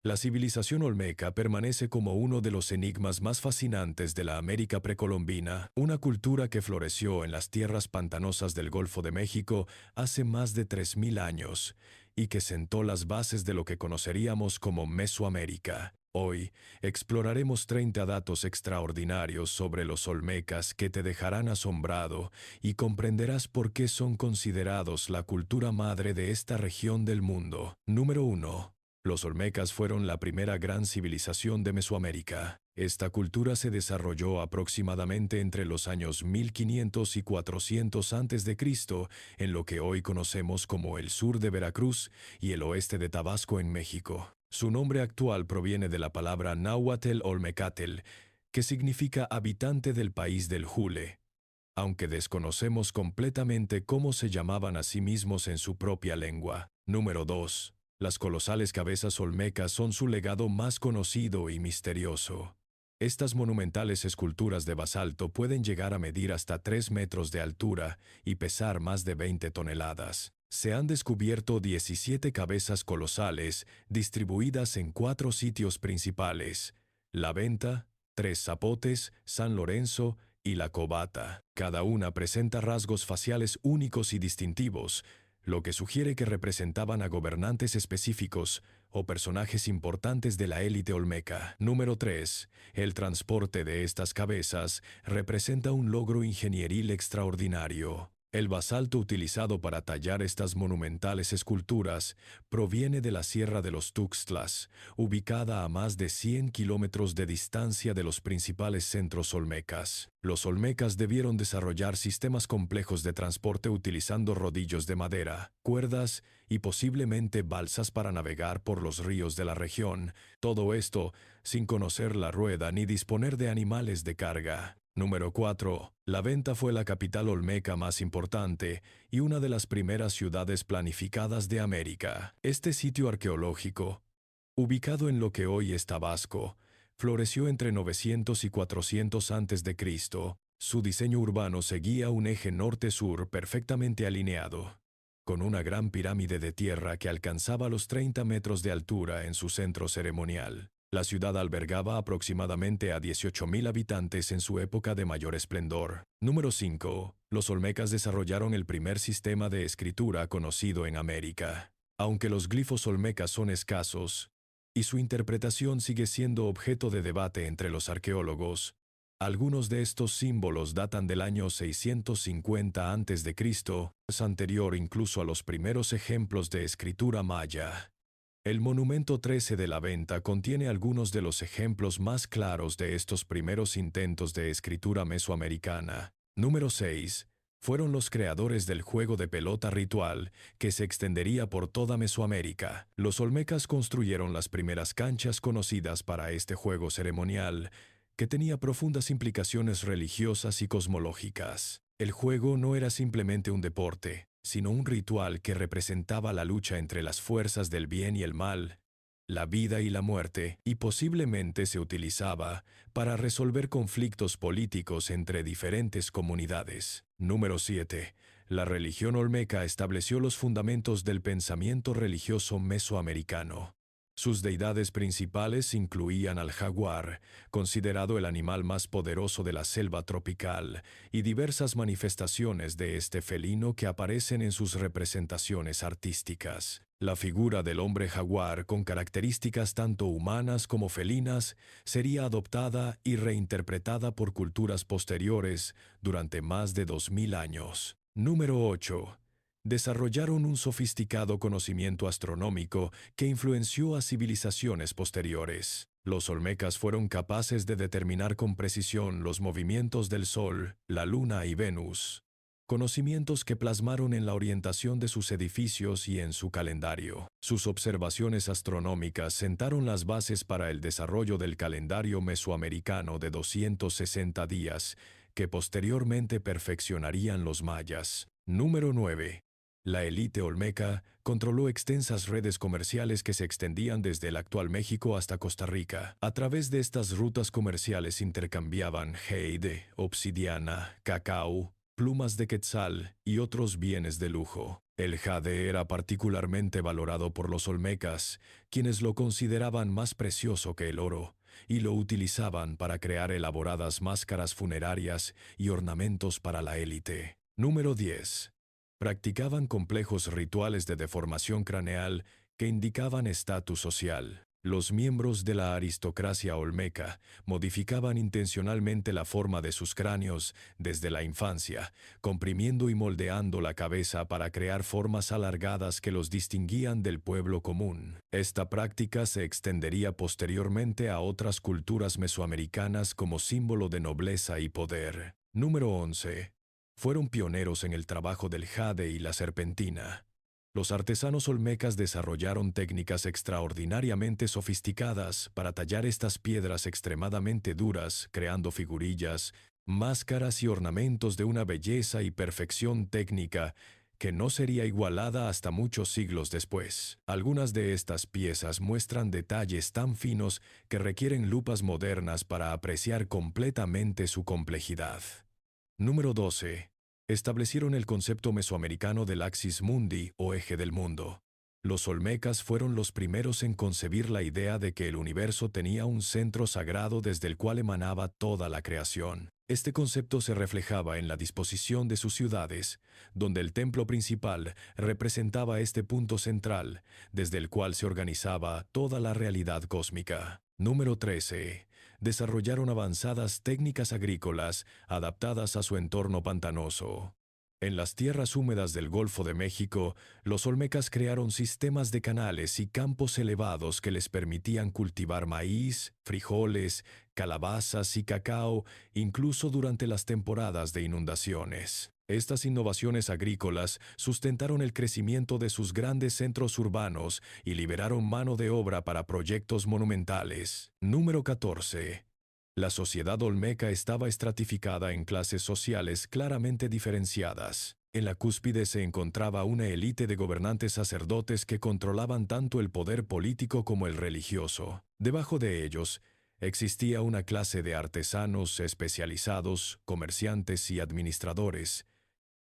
La civilización olmeca permanece como uno de los enigmas más fascinantes de la América precolombina, una cultura que floreció en las tierras pantanosas del Golfo de México hace más de 3000 años y que sentó las bases de lo que conoceríamos como Mesoamérica. Hoy exploraremos 30 datos extraordinarios sobre los olmecas que te dejarán asombrado y comprenderás por qué son considerados la cultura madre de esta región del mundo. Número 1. Los olmecas fueron la primera gran civilización de Mesoamérica. Esta cultura se desarrolló aproximadamente entre los años 1500 y 400 a.C. en lo que hoy conocemos como el sur de Veracruz y el oeste de Tabasco en México. Su nombre actual proviene de la palabra náhuatl olmecatl, que significa habitante del país del Jule, aunque desconocemos completamente cómo se llamaban a sí mismos en su propia lengua. Número 2. Las colosales cabezas olmecas son su legado más conocido y misterioso. Estas monumentales esculturas de basalto pueden llegar a medir hasta 3 metros de altura y pesar más de 20 toneladas. Se han descubierto 17 cabezas colosales distribuidas en 4 sitios principales: La Venta, Tres Zapotes, San Lorenzo y La Cobata. Cada una presenta rasgos faciales únicos y distintivos, lo que sugiere que representaban a gobernantes específicos o personajes importantes de la élite olmeca. Número 3. El transporte de estas cabezas representa un logro ingenieril extraordinario. El basalto utilizado para tallar estas monumentales esculturas proviene de la Sierra de los Tuxtlas, ubicada a más de 100 kilómetros de distancia de los principales centros olmecas. Los olmecas debieron desarrollar sistemas complejos de transporte utilizando rodillos de madera, cuerdas y posiblemente balsas para navegar por los ríos de la región, todo esto sin conocer la rueda ni disponer de animales de carga. Número 4. La Venta fue la capital olmeca más importante y una de las primeras ciudades planificadas de América. Este sitio arqueológico, ubicado en lo que hoy es Tabasco, floreció entre 900 y 400 a.C. Su diseño urbano seguía un eje norte-sur perfectamente alineado, con una gran pirámide de tierra que alcanzaba los 30 metros de altura en su centro ceremonial. La ciudad albergaba aproximadamente a 18,000 habitantes en su época de mayor esplendor. Número 5. Los olmecas desarrollaron el primer sistema de escritura conocido en América. Aunque los glifos olmecas son escasos, y su interpretación sigue siendo objeto de debate entre los arqueólogos, algunos de estos símbolos datan del año 650 a.C., es anterior incluso a los primeros ejemplos de escritura maya. El monumento 13 de la Venta contiene algunos de los ejemplos más claros de estos primeros intentos de escritura mesoamericana. Número 6. Fueron los creadores del juego de pelota ritual, que se extendería por toda Mesoamérica. Los olmecas construyeron las primeras canchas conocidas para este juego ceremonial, que tenía profundas implicaciones religiosas y cosmológicas. El juego no era simplemente un deporte, sino un ritual que representaba la lucha entre las fuerzas del bien y el mal, la vida y la muerte, y posiblemente se utilizaba para resolver conflictos políticos entre diferentes comunidades. Número 7. La religión olmeca estableció los fundamentos del pensamiento religioso mesoamericano. Sus deidades principales incluían al jaguar, considerado el animal más poderoso de la selva tropical, y diversas manifestaciones de este felino que aparecen en sus representaciones artísticas. La figura del hombre jaguar, con características tanto humanas como felinas, sería adoptada y reinterpretada por culturas posteriores durante más de 2000 años. Número 8. Desarrollaron un sofisticado conocimiento astronómico que influenció a civilizaciones posteriores. Los olmecas fueron capaces de determinar con precisión los movimientos del Sol, la Luna y Venus, conocimientos que plasmaron en la orientación de sus edificios y en su calendario. Sus observaciones astronómicas sentaron las bases para el desarrollo del calendario mesoamericano de 260 días, que posteriormente perfeccionarían los mayas. Número 9. La élite olmeca controló extensas redes comerciales que se extendían desde el actual México hasta Costa Rica. A través de estas rutas comerciales intercambiaban jade, obsidiana, cacao, plumas de quetzal y otros bienes de lujo. El jade era particularmente valorado por los olmecas, quienes lo consideraban más precioso que el oro, y lo utilizaban para crear elaboradas máscaras funerarias y ornamentos para la élite. Número 10. Practicaban complejos rituales de deformación craneal que indicaban estatus social. Los miembros de la aristocracia olmeca modificaban intencionalmente la forma de sus cráneos desde la infancia, comprimiendo y moldeando la cabeza para crear formas alargadas que los distinguían del pueblo común. Esta práctica se extendería posteriormente a otras culturas mesoamericanas como símbolo de nobleza y poder. Número 11. Fueron pioneros en el trabajo del jade y la serpentina. Los artesanos olmecas desarrollaron técnicas extraordinariamente sofisticadas para tallar estas piedras extremadamente duras, creando figurillas, máscaras y ornamentos de una belleza y perfección técnica que no sería igualada hasta muchos siglos después. Algunas de estas piezas muestran detalles tan finos que requieren lupas modernas para apreciar completamente su complejidad. Número 12. Establecieron el concepto mesoamericano del axis mundi o eje del mundo. Los olmecas fueron los primeros en concebir la idea de que el universo tenía un centro sagrado desde el cual emanaba toda la creación. Este concepto se reflejaba en la disposición de sus ciudades, donde el templo principal representaba este punto central, desde el cual se organizaba toda la realidad cósmica. Número 13. Desarrollaron avanzadas técnicas agrícolas adaptadas a su entorno pantanoso. En las tierras húmedas del Golfo de México, los olmecas crearon sistemas de canales y campos elevados que les permitían cultivar maíz, frijoles, calabazas y cacao, incluso durante las temporadas de inundaciones. Estas innovaciones agrícolas sustentaron el crecimiento de sus grandes centros urbanos y liberaron mano de obra para proyectos monumentales. Número 14. La sociedad olmeca estaba estratificada en clases sociales claramente diferenciadas. En la cúspide se encontraba una élite de gobernantes sacerdotes que controlaban tanto el poder político como el religioso. Debajo de ellos, existía una clase de artesanos especializados, comerciantes y administradores,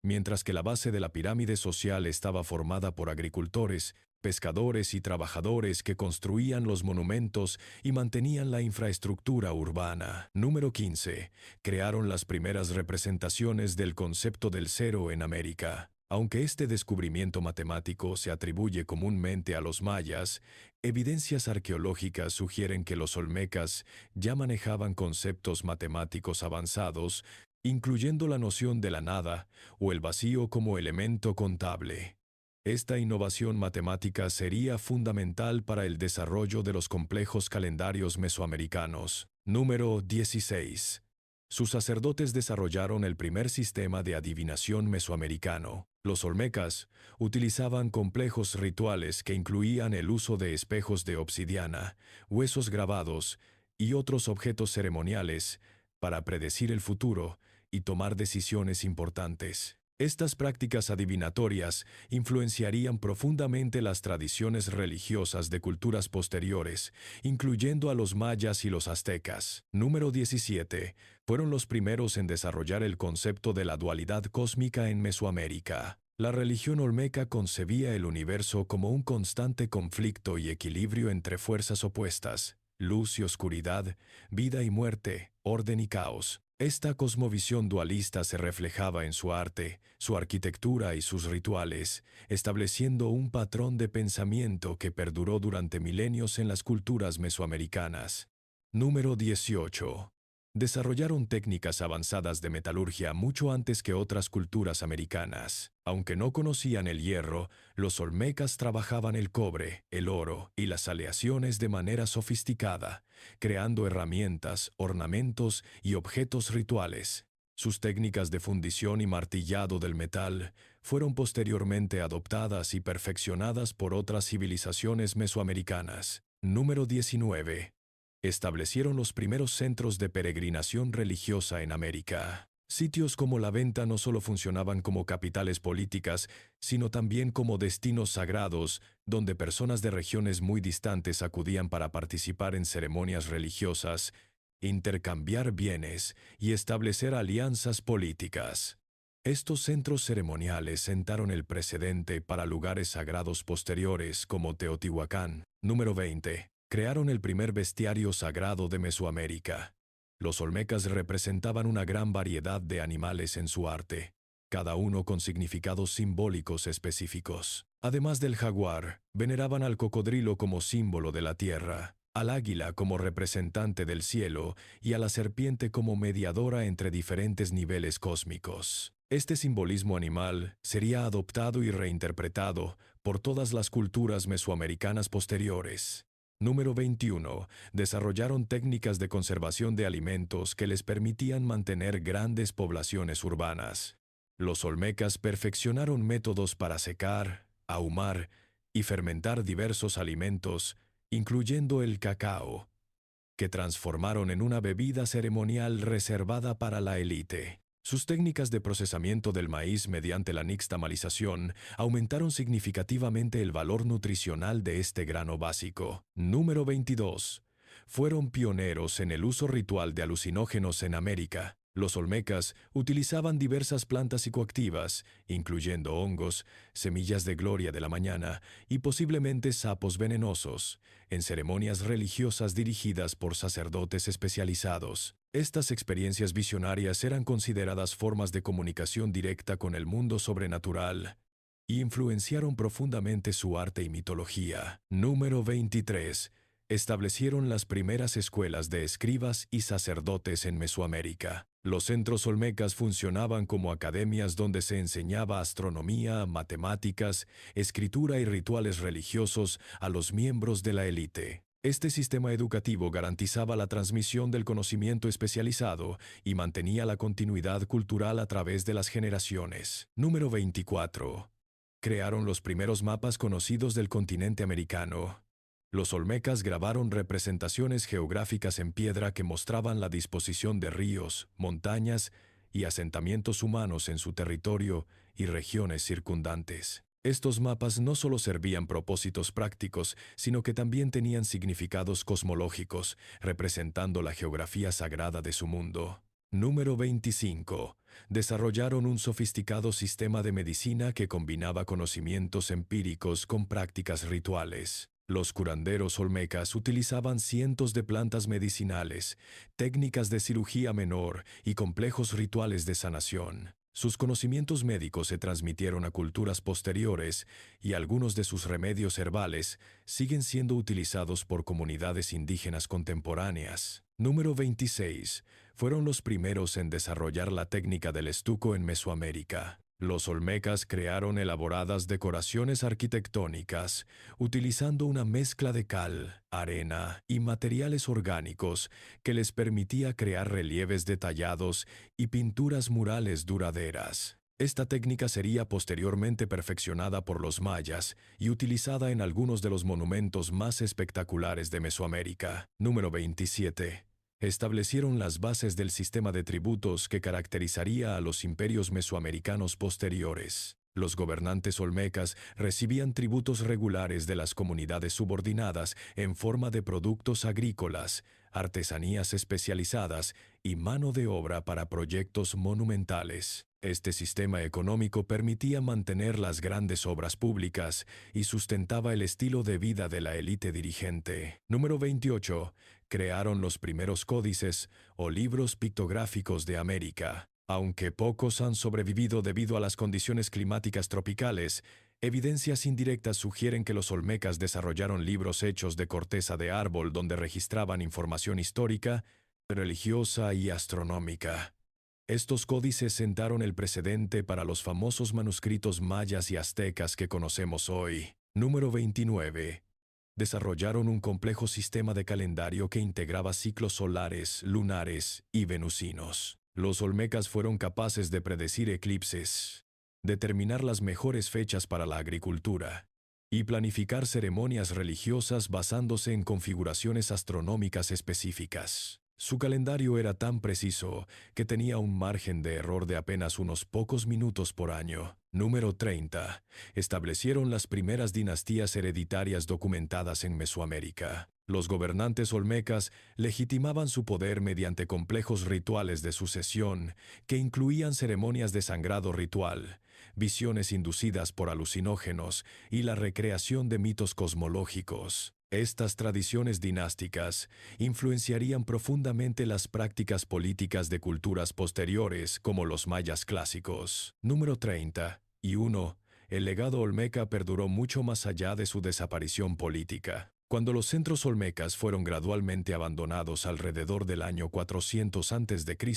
mientras que la base de la pirámide social estaba formada por agricultores, pescadores y trabajadores que construían los monumentos y mantenían la infraestructura urbana. Número 15. Crearon las primeras representaciones del concepto del cero en América. Aunque este descubrimiento matemático se atribuye comúnmente a los mayas, evidencias arqueológicas sugieren que los olmecas ya manejaban conceptos matemáticos avanzados, incluyendo la noción de la nada o el vacío como elemento contable. Esta innovación matemática sería fundamental para el desarrollo de los complejos calendarios mesoamericanos. Número 16. Sus sacerdotes desarrollaron el primer sistema de adivinación mesoamericano. Los olmecas utilizaban complejos rituales que incluían el uso de espejos de obsidiana, huesos grabados y otros objetos ceremoniales para predecir el futuro y tomar decisiones importantes. Estas prácticas adivinatorias influenciarían profundamente las tradiciones religiosas de culturas posteriores, incluyendo a los mayas y los aztecas. Número 17. Fueron los primeros en desarrollar el concepto de la dualidad cósmica en Mesoamérica. La religión olmeca concebía el universo como un constante conflicto y equilibrio entre fuerzas opuestas, luz y oscuridad, vida y muerte, orden y caos. Esta cosmovisión dualista se reflejaba en su arte, su arquitectura y sus rituales, estableciendo un patrón de pensamiento que perduró durante milenios en las culturas mesoamericanas. Número 18. Desarrollaron técnicas avanzadas de metalurgia mucho antes que otras culturas americanas. Aunque no conocían el hierro, los olmecas trabajaban el cobre, el oro y las aleaciones de manera sofisticada, creando herramientas, ornamentos y objetos rituales. Sus técnicas de fundición y martillado del metal fueron posteriormente adoptadas y perfeccionadas por otras civilizaciones mesoamericanas. Número 19. Establecieron los primeros centros de peregrinación religiosa en América. Sitios como la Venta no solo funcionaban como capitales políticas, sino también como destinos sagrados, donde personas de regiones muy distantes acudían para participar en ceremonias religiosas, intercambiar bienes y establecer alianzas políticas. Estos centros ceremoniales sentaron el precedente para lugares sagrados posteriores como Teotihuacán. Número 20. Crearon el primer bestiario sagrado de Mesoamérica. Los olmecas representaban una gran variedad de animales en su arte, cada uno con significados simbólicos específicos. Además del jaguar, veneraban al cocodrilo como símbolo de la tierra, al águila como representante del cielo y a la serpiente como mediadora entre diferentes niveles cósmicos. Este simbolismo animal sería adoptado y reinterpretado por todas las culturas mesoamericanas posteriores. Número 21. Desarrollaron técnicas de conservación de alimentos que les permitían mantener grandes poblaciones urbanas. Los olmecas perfeccionaron métodos para secar, ahumar y fermentar diversos alimentos, incluyendo el cacao, que transformaron en una bebida ceremonial reservada para la élite. Sus técnicas de procesamiento del maíz mediante la nixtamalización aumentaron significativamente el valor nutricional de este grano básico. Número 22. Fueron pioneros en el uso ritual de alucinógenos en América. Los olmecas utilizaban diversas plantas psicoactivas, incluyendo hongos, semillas de gloria de la mañana y posiblemente sapos venenosos, en ceremonias religiosas dirigidas por sacerdotes especializados. Estas experiencias visionarias eran consideradas formas de comunicación directa con el mundo sobrenatural y influenciaron profundamente su arte y mitología. Número 23. Establecieron las primeras escuelas de escribas y sacerdotes en Mesoamérica. Los centros olmecas funcionaban como academias donde se enseñaba astronomía, matemáticas, escritura y rituales religiosos a los miembros de la élite. Este sistema educativo garantizaba la transmisión del conocimiento especializado y mantenía la continuidad cultural a través de las generaciones. Número 24. Crearon los primeros mapas conocidos del continente americano. Los olmecas grabaron representaciones geográficas en piedra que mostraban la disposición de ríos, montañas y asentamientos humanos en su territorio y regiones circundantes. Estos mapas no solo servían propósitos prácticos, sino que también tenían significados cosmológicos, representando la geografía sagrada de su mundo. Número 25. Desarrollaron un sofisticado sistema de medicina que combinaba conocimientos empíricos con prácticas rituales. Los curanderos olmecas utilizaban cientos de plantas medicinales, técnicas de cirugía menor y complejos rituales de sanación. Sus conocimientos médicos se transmitieron a culturas posteriores y algunos de sus remedios herbales siguen siendo utilizados por comunidades indígenas contemporáneas. Número 26. Fueron los primeros en desarrollar la técnica del estuco en Mesoamérica. Los olmecas crearon elaboradas decoraciones arquitectónicas, utilizando una mezcla de cal, arena y materiales orgánicos que les permitía crear relieves detallados y pinturas murales duraderas. Esta técnica sería posteriormente perfeccionada por los mayas y utilizada en algunos de los monumentos más espectaculares de Mesoamérica. Número 27. Establecieron las bases del sistema de tributos que caracterizaría a los imperios mesoamericanos posteriores. Los gobernantes olmecas recibían tributos regulares de las comunidades subordinadas en forma de productos agrícolas, artesanías especializadas y mano de obra para proyectos monumentales. Este sistema económico permitía mantener las grandes obras públicas y sustentaba el estilo de vida de la élite dirigente. Número 28. Crearon los primeros códices o libros pictográficos de América. Aunque pocos han sobrevivido debido a las condiciones climáticas tropicales, evidencias indirectas sugieren que los olmecas desarrollaron libros hechos de corteza de árbol donde registraban información histórica, religiosa y astronómica. Estos códices sentaron el precedente para los famosos manuscritos mayas y aztecas que conocemos hoy. Número 29. Desarrollaron un complejo sistema de calendario que integraba ciclos solares, lunares y venusinos. Los olmecas fueron capaces de predecir eclipses, determinar las mejores fechas para la agricultura y planificar ceremonias religiosas basándose en configuraciones astronómicas específicas. Su calendario era tan preciso que tenía un margen de error de apenas unos pocos minutos por año. Número 30. Establecieron las primeras dinastías hereditarias documentadas en Mesoamérica. Los gobernantes olmecas legitimaban su poder mediante complejos rituales de sucesión que incluían ceremonias de sangrado ritual, visiones inducidas por alucinógenos y la recreación de mitos cosmológicos. Estas tradiciones dinásticas influenciarían profundamente las prácticas políticas de culturas posteriores como los mayas clásicos. Número 31. El legado olmeca perduró mucho más allá de su desaparición política. Cuando los centros olmecas fueron gradualmente abandonados alrededor del año 400 a.C.,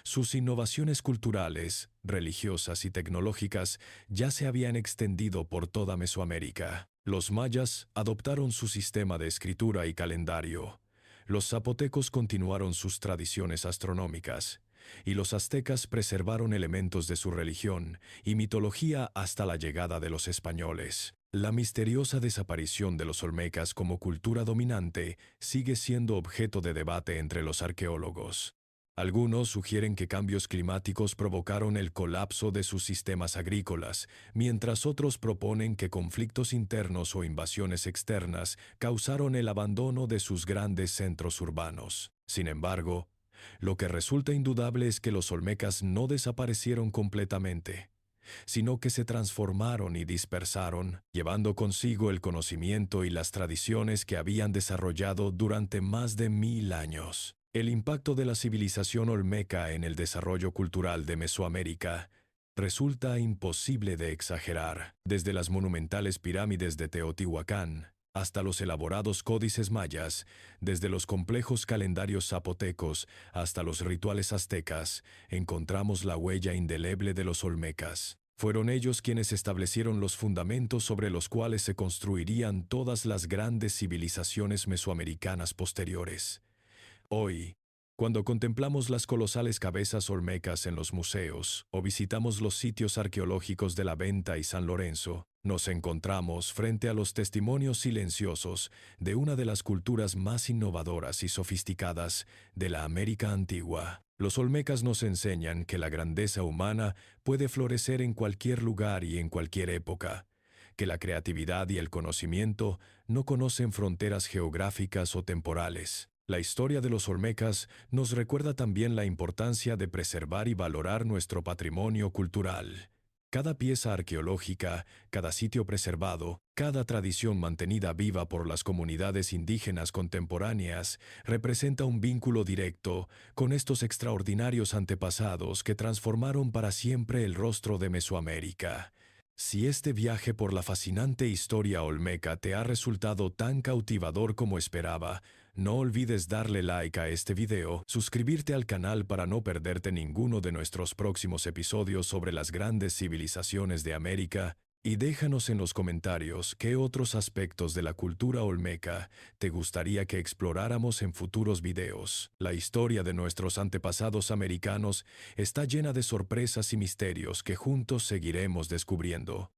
sus innovaciones culturales, religiosas y tecnológicas ya se habían extendido por toda Mesoamérica. Los mayas adoptaron su sistema de escritura y calendario. Los zapotecos continuaron sus tradiciones astronómicas, y los aztecas preservaron elementos de su religión y mitología hasta la llegada de los españoles. La misteriosa desaparición de los olmecas como cultura dominante sigue siendo objeto de debate entre los arqueólogos. Algunos sugieren que cambios climáticos provocaron el colapso de sus sistemas agrícolas, mientras otros proponen que conflictos internos o invasiones externas causaron el abandono de sus grandes centros urbanos. Sin embargo, lo que resulta indudable es que los olmecas no desaparecieron completamente, sino que se transformaron y dispersaron, llevando consigo el conocimiento y las tradiciones que habían desarrollado durante más de 1000 años. El impacto de la civilización olmeca en el desarrollo cultural de Mesoamérica resulta imposible de exagerar. Desde las monumentales pirámides de Teotihuacán hasta los elaborados códices mayas, desde los complejos calendarios zapotecos hasta los rituales aztecas, encontramos la huella indeleble de los olmecas. Fueron ellos quienes establecieron los fundamentos sobre los cuales se construirían todas las grandes civilizaciones mesoamericanas posteriores. Hoy, cuando contemplamos las colosales cabezas olmecas en los museos o visitamos los sitios arqueológicos de La Venta y San Lorenzo, nos encontramos frente a los testimonios silenciosos de una de las culturas más innovadoras y sofisticadas de la América antigua. Los olmecas nos enseñan que la grandeza humana puede florecer en cualquier lugar y en cualquier época, que la creatividad y el conocimiento no conocen fronteras geográficas o temporales. La historia de los olmecas nos recuerda también la importancia de preservar y valorar nuestro patrimonio cultural. Cada pieza arqueológica, cada sitio preservado, cada tradición mantenida viva por las comunidades indígenas contemporáneas representa un vínculo directo con estos extraordinarios antepasados que transformaron para siempre el rostro de Mesoamérica. Si este viaje por la fascinante historia olmeca te ha resultado tan cautivador como esperaba, no olvides darle like a este video, suscribirte al canal para no perderte ninguno de nuestros próximos episodios sobre las grandes civilizaciones de América, y déjanos en los comentarios qué otros aspectos de la cultura olmeca te gustaría que exploráramos en futuros videos. La historia de nuestros antepasados americanos está llena de sorpresas y misterios que juntos seguiremos descubriendo.